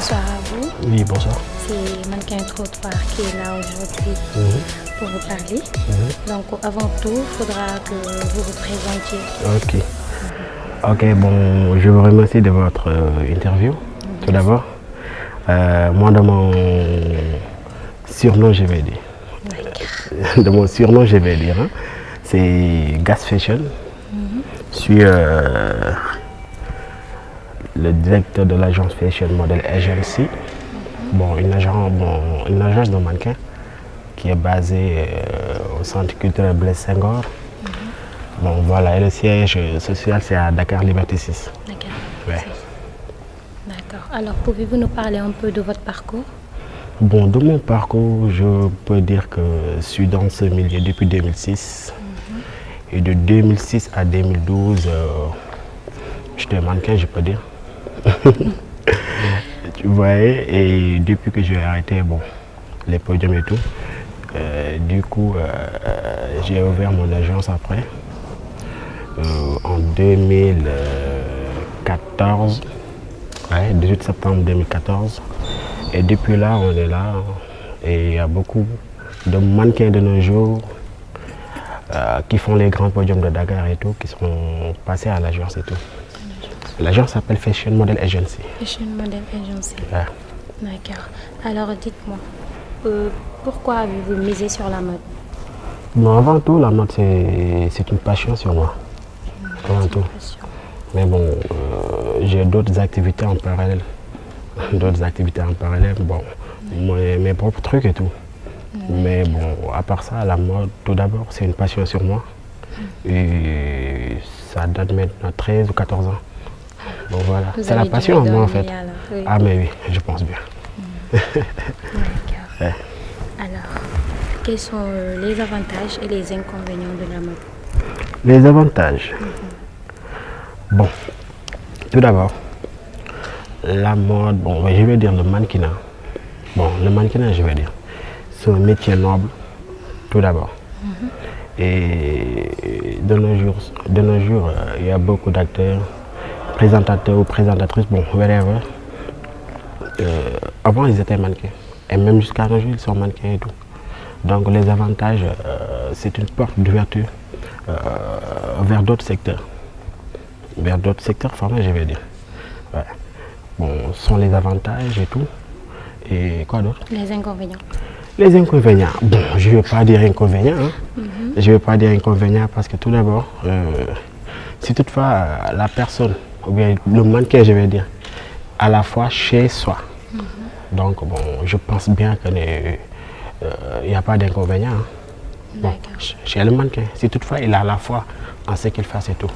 Bonsoir à vous. Oui, bonsoir. C'est Mannequin Trottoir qui est là aujourd'hui pour vous parler. Donc, avant tout, il faudra que vous vous présentiez. Ok, bon, je vous remercie de votre interview, tout d'abord. Moi, de mon surnom, je vais dire. De mon surnom, je vais dire. Hein, c'est Gas Fashion. Je suis le directeur de l'agence Fashion Model Agency. Bon, une agence de mannequins qui est basée au centre culturel Blaise Senghor. Bon, voilà, et le siège social, c'est à Dakar Liberté 6. D'accord. Ouais. D'accord. Alors, pouvez-vous nous parler un peu de votre parcours? Bon, de mon parcours, je peux dire que je suis dans ce milieu depuis 2006. Et de 2006 à 2012, j'étais mannequin, je peux dire. Tu vois, et depuis que j'ai arrêté, bon, les podiums et tout, du coup, j'ai ouvert mon agence après. En 2014, 18 septembre 2014. Et depuis là, on est là. Et il y a beaucoup de mannequins de nos jours qui font les grands podiums de Dakar et tout, qui sont passés à l'agence et tout. L'agence s'appelle Fashion Model Agency. Fashion Model Agency. Ouais. D'accord. Alors, dites-moi, pourquoi avez-vous misé sur la mode? Bon, avant tout, la mode, c'est une passion sur moi. Avant tout. Mais bon, j'ai d'autres activités en parallèle. Bon, mes propres trucs et tout. Mais bon, à part ça, la mode, tout d'abord, c'est une passion sur moi. Et ça date maintenant 13 ou 14 ans. Bon, voilà. C'est la passion en moi, en fait. Oui. Ah, mais oui, je pense bien. D'accord. Ouais. Alors, quels sont les avantages et les inconvénients de la mode? Les avantages. Bon, tout d'abord, la mode, bon, je vais dire le mannequinat. Bon, le mannequinat, je vais dire, c'est un métier noble, tout d'abord. Et de nos jours, il y a beaucoup d'acteurs, présentateurs ou présentatrices, bon, whatever. Avant, ils étaient mannequins. Et même jusqu'à nos jours, ils sont mannequins et tout. Donc, les avantages, c'est une porte d'ouverture vers d'autres secteurs. Vers d'autres secteurs formels, je vais dire. Ouais. Bon, ce sont les avantages et tout. Et quoi d'autre? Les inconvénients. Les inconvénients. Bon, je ne vais pas dire inconvénients. Hein. Je ne vais pas dire inconvénients parce que tout d'abord, si toutefois la personne, ou bien le mannequin, je vais dire, à la fois chez soi. Donc, bon, je pense bien qu'il n'y a pas d'inconvénients. Hein. Bon, chez le mannequin, si toutefois il a à la foi en ce qu'il fasse et tout.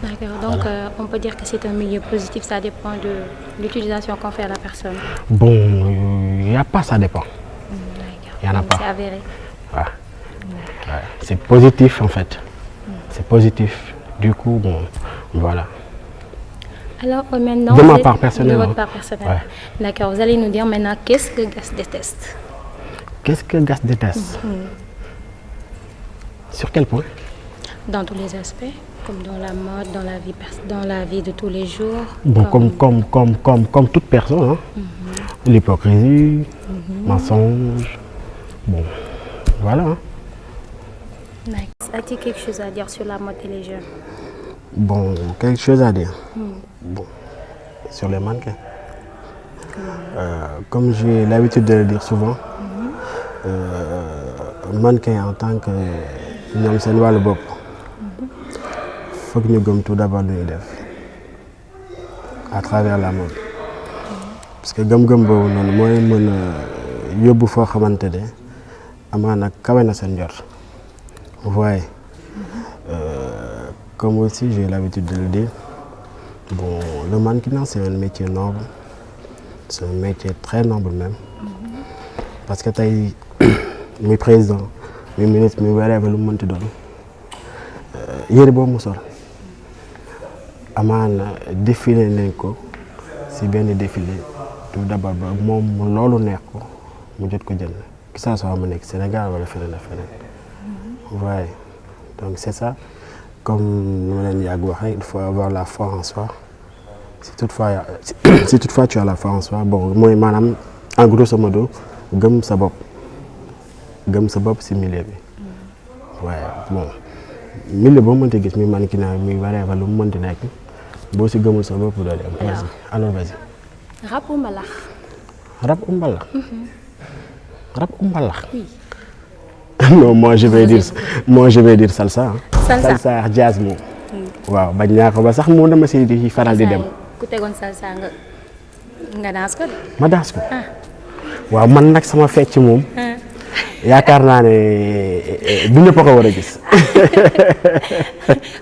D'accord, donc voilà. On peut dire que c'est un milieu positif, ça dépend de l'utilisation qu'on fait à la personne. Bon, il n'y a pas, ça dépend. Il n'y en a pas. C'est avéré. Ouais. Ouais. C'est positif en fait. C'est positif. Du coup, bon, voilà. Alors maintenant, de ma part personnelle. De votre part personnelle. Ouais. D'accord, vous allez nous dire maintenant qu'est-ce que Gas déteste. Qu'est-ce que Gas déteste? Sur quel point? Dans tous les aspects, comme dans la mode, dans la vie de tous les jours. Bon, comme toute personne, hein. L'hypocrisie, mensonge, bon, voilà. Hein. As-tu quelque chose à dire sur la mode et les jeunes? Bon, quelque chose à dire. Bon, sur les mannequins. Comme j'ai l'habitude de le dire souvent, mannequin en tant que ñoom seen wàllu bopp faut que ñu gëm tout d'abord lu ñuy def à travers la mode parce que gëm-gëm boobu noonu mooy mën a yóbbu foo xamante ne amaana kawe na seen njort. Vous voyez, comme aussi j'ai l'habitude de le dire, bon, le mannequinat c'est un métier noble, c'est un métier très noble même, parce que tey muy président muy ministre muy whatever lu mu mënti doon yére boobu mu sol amaana défilé nañ ko si benn défilé tout d'abord ba moom loolu neex ko mu jot ko jënd que ça soit mu nekk Sénégal wala feneen ak feneen. Vous voyez, donc c'est ça, comme nous l'avons dit, il faut avoir la foi en soi si toutefois tu as la foi en soi bon mooy maanaam en grosso modo gëm sa bopp si milieu bi waaye bon milieu boo mënti gis mi mannequinat mi whatever lu mu mënti nekk boo si gëmul sa bopp doo dem. alors vas-y. Rap ou mbalax? Rap ou mbalax? Rap ou mbalax? Oui. Non, moi je vais dire salsa. Salsa ak jazz moom. waaw bañ naa ko ba sax moom dama si di faral di dem. ku tegoon salsa nga danse ko de. ma danse ko. waaw man nag sama fecc moom. yaakaar naa ne du ñëpp a ko war a gis.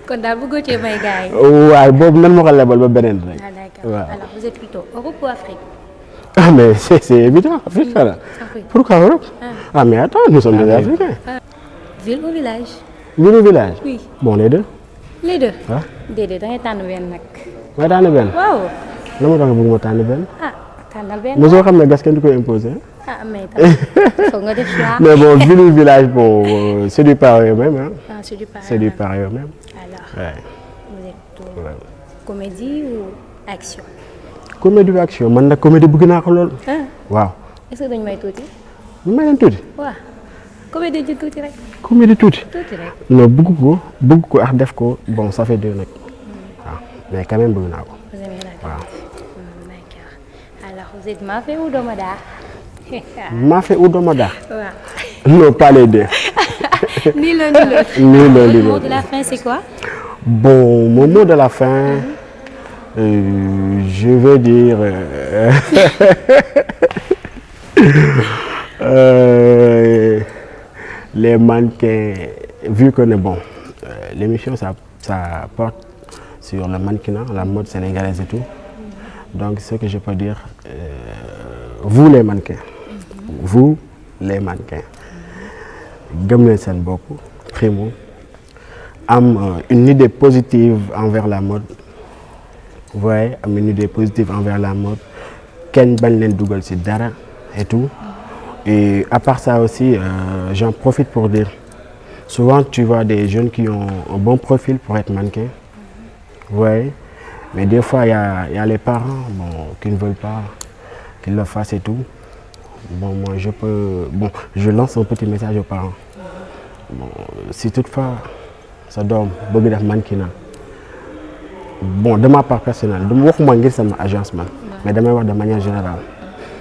kon daal bëggoo cee may gars yi. waaw boobu nan ma ko lebal ba beneen rek. Ah d'accord. waaw. Alors vous êtes plutôt Europe ou Afrique? Ah mais c'est évident, Afrique là. Pourquoi Europe? Ah mais attends, nous sommes des Africains. Ville ou village? Ville ou village? Oui. Bon les deux. Les deux? waaw. déedéet da ngay tànn benn nag. ma tànn benn. waaw. la ma tax bëgg ma tànn benn. ah tànnal benn. mosoo xam ne gas kenn du koy imposer. ah mais tamit foog nga def choix. mais bon ville ou village bon c'est du pareil au même hein. Ah, c'est du pareil. C'est du pareil au même. Alors, Ouais. vous êtes plutôt comédie ou action? Comédie ou action man nag comédie bëgg naa ko lool. ah waaw. est-ce que dañu may tuuti? ñu may leen tuuti. waaw comédie ji tuuti rek. comédie tuuti. tuuti rek. non bëgg ko ak def ko bon ça fait deux nag. waaw mais quand même bëgg naa ko. Vous aimez la waaw. D'accord. Alors vous êtes Mafé ou Domada? Mafé ou Domada? waaw. Non, pas les deux. Ni l'un ni l'autre. Ni l'un ni Le mot l'autre. de la fin c'est quoi? Bon, mon mot de la fin, je vais dire les mannequins, vu que bon, l'émission ça porte sur le mannequinat, la mode sénégalaise et tout. Donc ce que je peux dire, vous les mannequins, gëm leen seen bopp primo am une idée positive envers la mode. Vous voyez, am une idée positive envers la mode, kenn bañ leen dugal ci dara et tout. Et à part ça aussi, j'en profite pour dire, souvent tu vois des jeunes qui ont un bon profil pour être mannequin. Vous voyez, mais des fois il y a les parents bon qui ne veulent pas qu'ils le fassent et tout. Bon moi je lance un petit message aux parents. Bon si toutefois sa doom bëgg def mannequinat, bon de ma part personnelle du waxuma ngir sama agence man, mais damay wax de manière générale.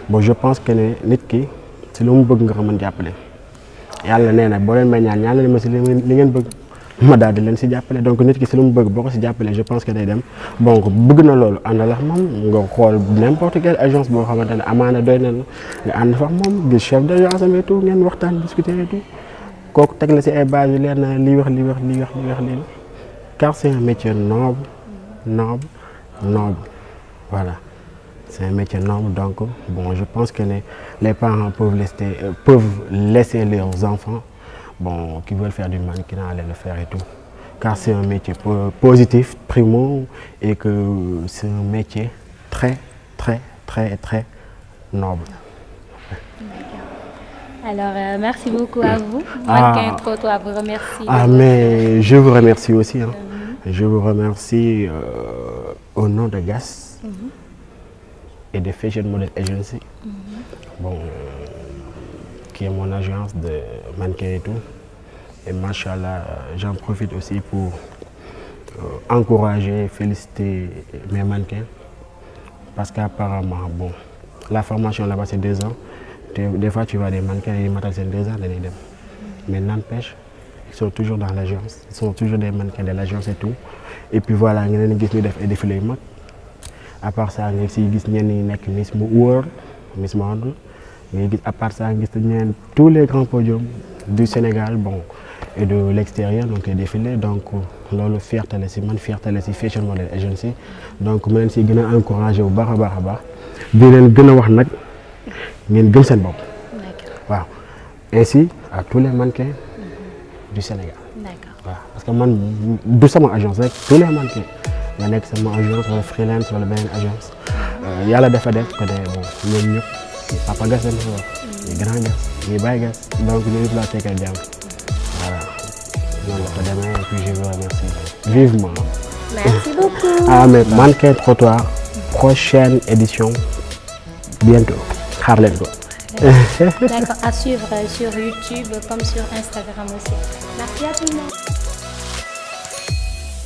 Bon je pense que ne nit ki si lu mu bëgg nga ko mën jàppale. Yàlla nee na boo leen may ñaan leen ma si li ngeen bëgg ma daal di leen si jàppale. Donc nit ki si lu mu bëgg boo ko si jàppale je pense que day dem. Donc bëgg na loolu àndal ak moom nga xool n'importe quelle agence boo xamante ne amaana doy na la nga ànd fa moom gis chef d'agence am et tout ngeen waxtaan discuter et tout. Kooku teg la si ay base yu leer na lii wax lii car c'est un métier noble voilà. C'est un métier noble, donc bon, je pense que les parents peuvent laisser leurs enfants bon, qui veulent faire du mannequinat aller le faire et tout. Car c'est un métier positif, primo, et que c'est un métier très noble. Alors, merci beaucoup à vous. Mannequin Trottoir vous remercie. Ah, mais je vous remercie aussi. Hein. Je vous remercie au nom de GAS. Et de Fashion Model Agency, bon, qui est mon agence de mannequins et tout. Et machallah, j'en profite aussi pour encourager, féliciter mes mannequins. Parce qu'apparemment, bon, la formation là-bas c'est 2 ans. Des fois tu vois des mannequins, ils m'attendent c'est 2 ans, mais n'empêche, ils sont toujours dans l'agence. Ils sont toujours des mannequins de l'agence et tout. Et puis voilà, nous avons des défilés. À part ça nga si gis ñenn ñi nekk Miss World, Miss Monde, nga gis à part ça gis ñenn tous les grands podiums du Sénégal bon et de l'extérieur donc défilé donc loolu fierté la si man fierté la si Fashion Model Agency donc ma leen si gën a encouragé bu baax a baax di leen gën a wax nag ngeen gëm seen bopp. waaw ainsi à tous les mannequins du Sénégal. waaw parce que man du sama agence rek tous les mannequins. nga nekk sama agence wala freelance wala beneen agence yàlla dafa def que ne bon ñoom ñëpp Papa Gas lañ fi wax ñi Grand Gas ñi Baye Gas donc ñun ñëpp laa tegal jàmm voilà noonu la ko demee et puis je vous remercie vivement. Merci beaucoup. Ah mais Mannequin Trottoir prochaine édition bientôt. Xaar leen ko. D'accord, à suivre sur YouTube comme sur Instagram aussi. Merci à tout le monde.